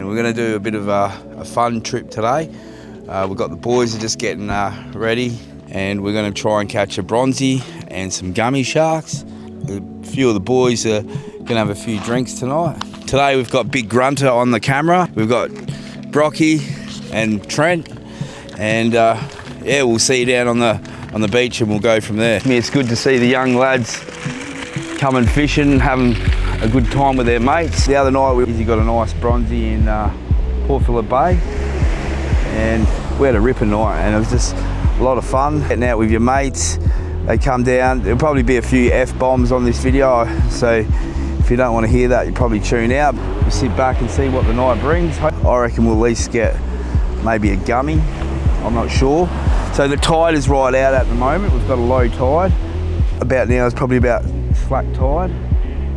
We're going to do a bit of a fun trip today. We've got the boys are just getting ready, and we're going to try and catch a bronzy and some gummy sharks. A few of the boys are going to have a few drinks tonight. Today we've got Big Grunter on the camera. We've got Brocky and Trent, and yeah, we'll see you down on the beach and we'll go from there. It's good to see the young lads coming fishing, having a good time with their mates. The other night we got a nice bronzy in Port Phillip Bay, and we had a ripper night, and it was just a lot of fun getting out with your mates. They come down. There'll probably be a few F-bombs on this video, so if you don't want to hear that, you probably tune out. We'll sit back and see what the night brings. I reckon we'll at least get maybe a gummy, I'm not sure. So the tide is right out at the moment. We've got a low tide. About now it's probably about slack tide,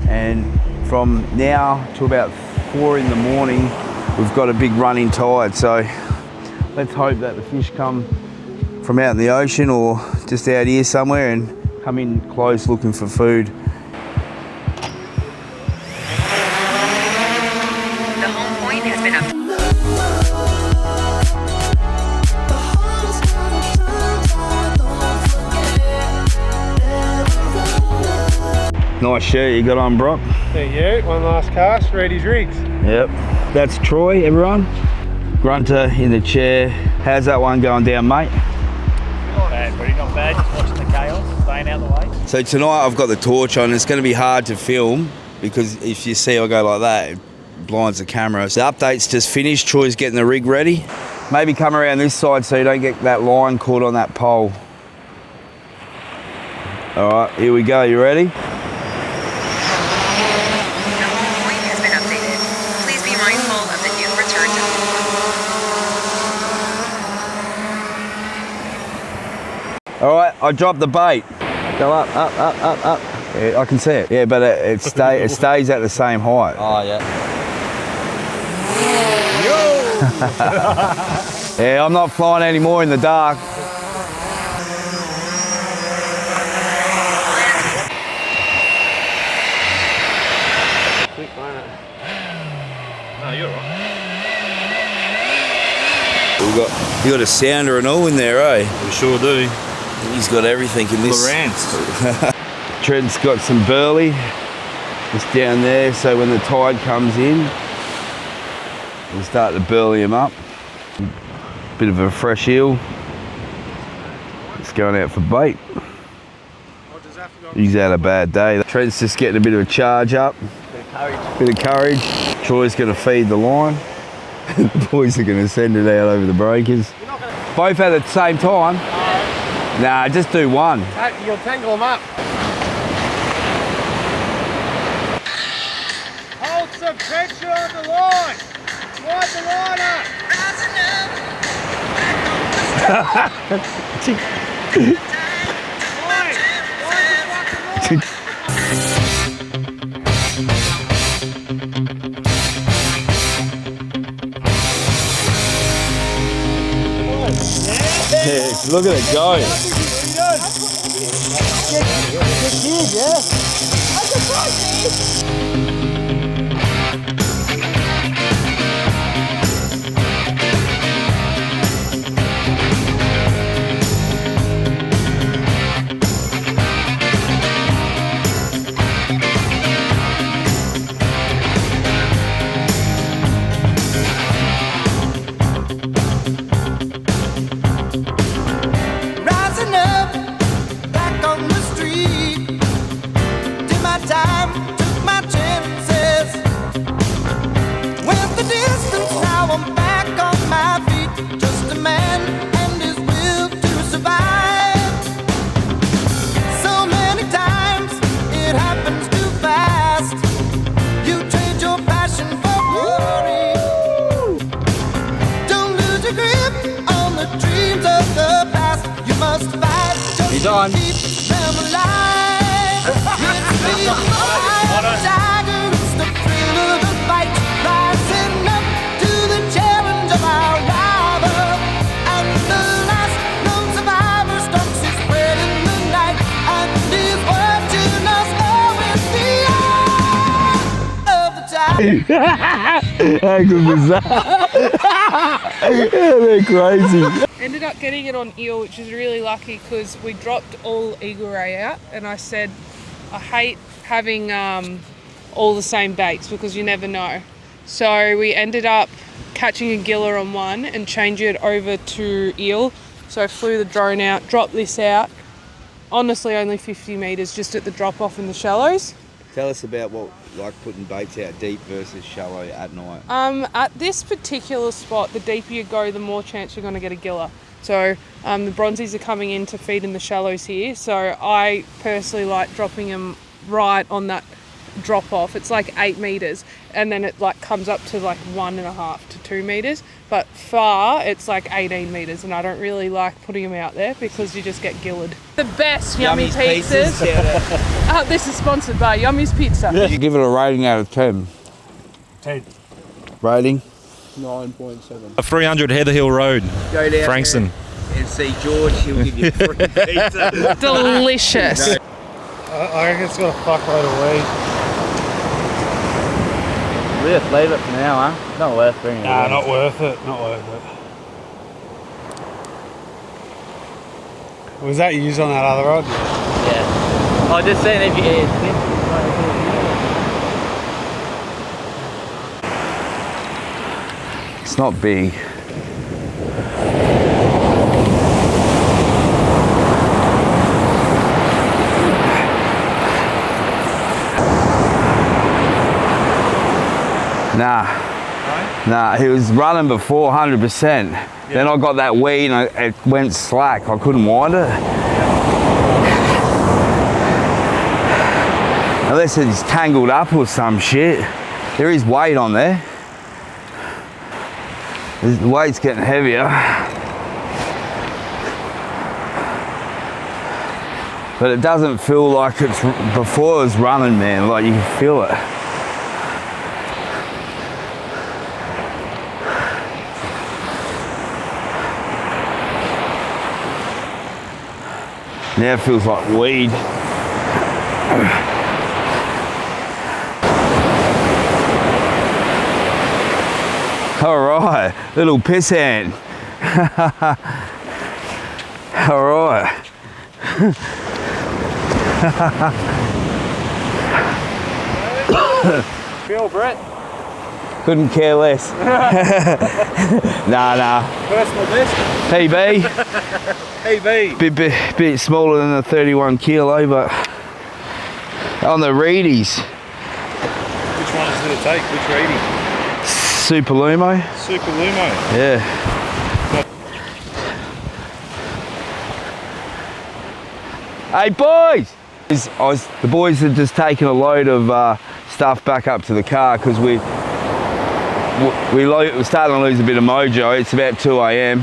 and from now to about 4 in the morning we've got a big running tide. So let's hope that the fish come from out in the ocean or just out here somewhere and come in close looking for food. The home point has been up. Nice shirt you got on, Brock. Thank you. One last cast, Reedys rigs. Yep. That's Troy, everyone. Grunter in the chair. How's that one going down, mate? Not bad, buddy, not bad. Just watching the chaos, staying out of the way. So tonight I've got the torch on. It's going to be hard to film because if you see I go like that, it blinds the camera. So the update's just finished. Troy's getting the rig ready. Maybe come around this side so you don't get that line caught on that pole. All right, here we go. You ready? All right, I dropped the bait. Go up, up, up, up, up. Yeah, I can see it. Yeah, but it stays at the same height. Oh, yeah. Yeah, I'm not flying anymore in the dark. No, you're right. You got a sounder and all in there, eh? We sure do. He's got everything in this. Trent's got some burley just down there, so when the tide comes in, we'll start to burley him up. Bit of a fresh eel. It's going out for bait. He's had a bad day. Trent's just getting a bit of a charge up. Bit of courage. Troy's going to feed the line. The boys are going to send it out over the breakers. Both at the same time? Nah, just do one. You'll tangle them up. Hold some pressure on the line. Slide the line up. Yes, look at it go. He's on. How good was that? Yeah, they're crazy. Ended up getting it on eel, which is really lucky because we dropped all eagle ray out, and I said I hate having all the same baits because you never know. So we ended up catching a giller on one and changing it over to eel. So I flew the drone out, dropped this out. Honestly, only 50 metres just at the drop off in the shallows. Tell us about what, like putting baits out deep versus shallow at night. At this particular spot, the deeper you go, the more chance you're going to get a giller. So the bronzies are coming in to feed in the shallows here. So I personally like dropping them right on that drop off. It's like 8 metres, and then it like comes up to like 1.5 to 2 metres. But far, it's like 18 metres, and I don't really like putting them out there because you just get gillered. The best Yummy pizzas. This is sponsored by Yummy's Pizza. Yeah. You give it a rating out of 10. 10. Rating? 9.7. A 300 Heather Hill Road, Go down Frankston. And see George, he'll give you free pizza. Delicious. No. I reckon it's got a fuckload of weed. We just leave it for now, huh? It's not worth bringing it. Nah, not worth it. Not worth it. Was that used on that other rod? Yeah. I just seen if you It's not big. Nah, he was running before 100%. Yeah. Then I got that weed and it went slack. I couldn't wind it. Unless it's tangled up or some shit. There is weight on there. The weight's getting heavier. But it doesn't feel like it's before it was running, man. Like you can feel it. Now it feels like weed. All right, little piss hand. All right. Feel, Brett. Couldn't care less. Nah. Personal best. PB. PB. Bit smaller than a 31 kilo, but on the Reedys. Which one is it to take? Which Reedy? Super Lumo. Super Lumo. Yeah. Hey boys! The boys had just taken a load of stuff back up to the car because we're starting to lose a bit of mojo. It's about 2 AM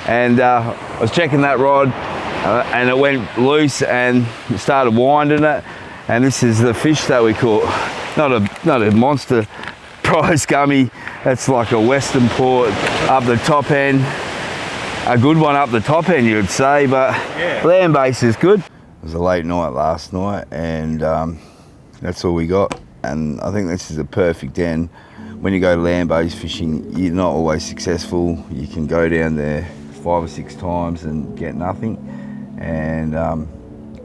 and I was checking that rod and it went loose and started winding it, and this is the fish that we caught. Not a monster prize gummy. That's like a western port up the top end. A good one up the top end, you would say, but yeah. Land base is good. It was a late night last night and that's all we got. And I think this is a perfect end. When you go land-based fishing, you're not always successful. You can go down there 5 or 6 times and get nothing. And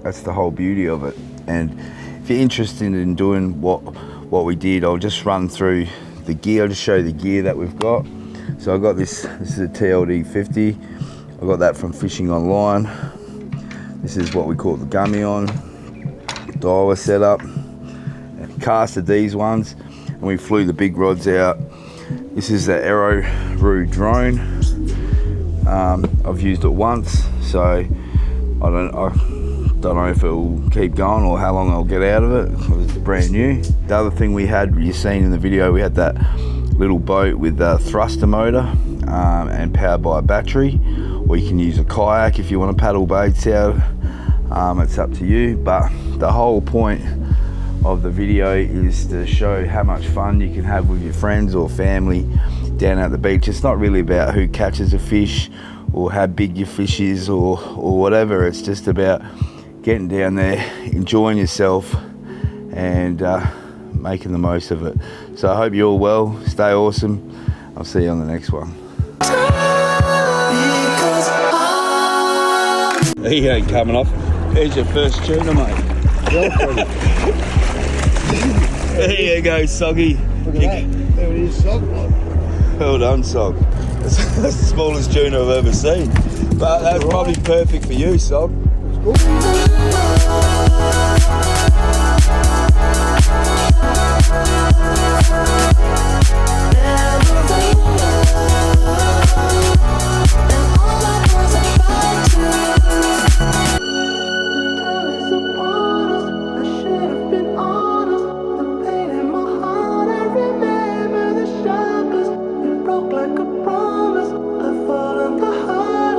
that's the whole beauty of it. And if you're interested in doing what we did, I'll just run through the gear. I'll just show you the gear that we've got. So I got this is a TLD 50. I got that from Fishing Online. This is what we call the gummy on. Diver setup. Casted these ones and we flew the big rods out. This is the Aero Roo drone. I've used it once, so I don't know if it will keep going or how long I'll get out of it. It's brand new. The other thing we had, you've seen in the video, we had that little boat with a thruster motor and powered by a battery, or you can use a kayak if you want to paddle baits out. It's up to you, but the whole point of the video is to show how much fun you can have with your friends or family down at the beach. It's not really about who catches a fish or how big your fish is or whatever. It's just about getting down there, enjoying yourself and making the most of it. So I hope you're all well. Stay awesome. I'll see you on the next one. He ain't coming off. Here's your first tuna, mate. There you go, Soggy. Look at that. There it is, Sog. Well done, Sog. That's the smallest tuna I've ever seen. But that's probably perfect for you, Sog. It's good.